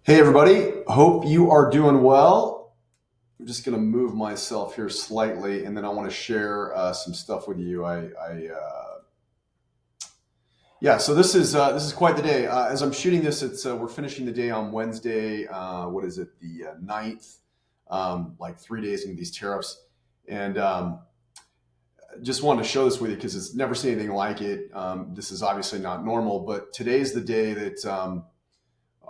Hey everybody, hope you are doing well. I'm just going to move myself here slightly, and then I want to share some stuff with you. Yeah. So this is quite the day. As I'm shooting this, it's we're finishing the day on Wednesday. What is it? The 9th. Like 3 days into these tariffs, and just wanted to show this with you because it's never seen anything like it. This is obviously not normal, but today's the day that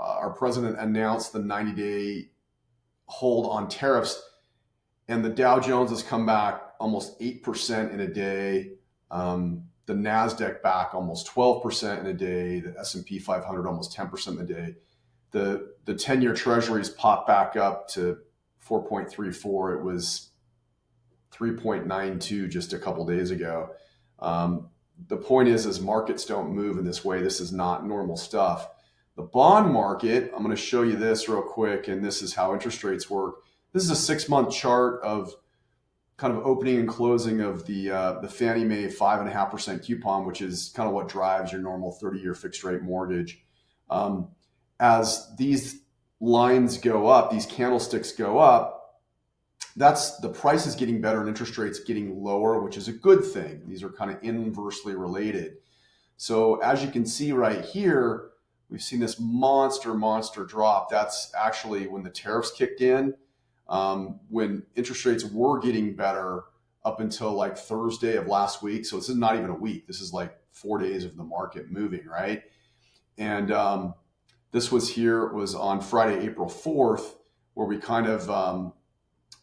our president announced the 90-day hold on tariffs, and the Dow Jones has come back almost 8% in a day. The Nasdaq back almost 12% in a day. The S&P 500 almost 10% in a day. The 10-year Treasuries popped back up to 4.34. It was 3.92 just a couple days ago. The point is markets don't move in this way. This is not normal stuff. The bond market, I'm going to show you this real quick, and this is how interest rates work. This is a 6-month chart of kind of opening and closing of the Fannie Mae 5.5% coupon, which is kind of what drives your normal 30-year fixed rate mortgage. As these lines go up, these candlesticks go up, that's the price is getting better and interest rates getting lower, which is a good thing. These are kind of inversely related. So as you can see right here, we've seen this monster drop. That's actually when the tariffs kicked in. When interest rates were getting better up until like Thursday of last week. So this is not even a week. This is like 4 days of the market moving, right? And this was on Friday, April 4th, where we kind of,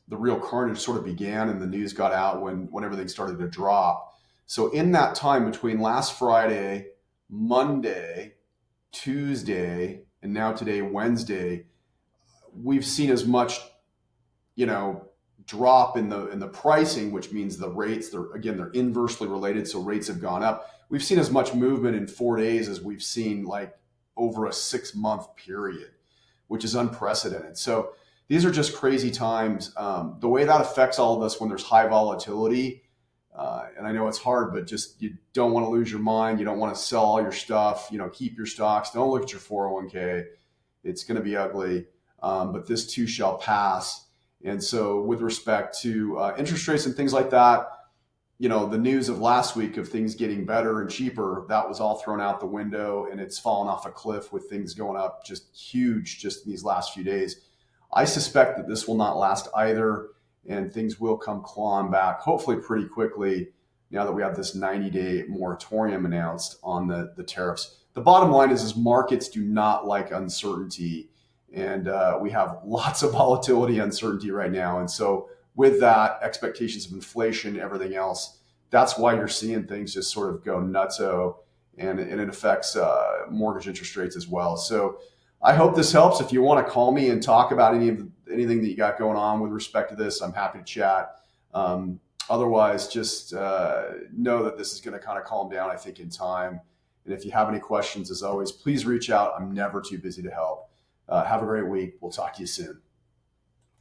the real carnage sort of began and the news got out when everything started to drop. So in that time between last Friday, Monday, Tuesday, and now today, Wednesday, we've seen as much drop in the pricing, which means the rates, they're inversely related. So rates have gone up. We've seen as much movement in 4 days as we've seen like over a 6-month period, which is unprecedented. So these are just crazy times. The way that affects all of us when there's high volatility, and I know it's hard, but just, you don't want to lose your mind. You don't want to sell all your stuff, keep your stocks. Don't look at your 401k. It's going to be ugly. But this too shall pass. And so with respect to interest rates and things like that, the news of last week of things getting better and cheaper, that was all thrown out the window, and it's fallen off a cliff with things going up just huge just in these last few days. I suspect that this will not last either, and things will come clawing back, hopefully pretty quickly, now that we have this 90-day moratorium announced on the tariffs. The bottom line is markets do not like uncertainty. And we have lots of volatility, uncertainty right now. And so with that, expectations of inflation, everything else, that's why you're seeing things just sort of go nutso, and it affects mortgage interest rates as well. So I hope this helps. If you want to call me and talk about anything that you got going on with respect to this, I'm happy to chat. Otherwise, just know that this is going to kind of calm down, I think, in time. And if you have any questions, as always, please reach out. I'm never too busy to help. Have a great week. We'll talk to you soon.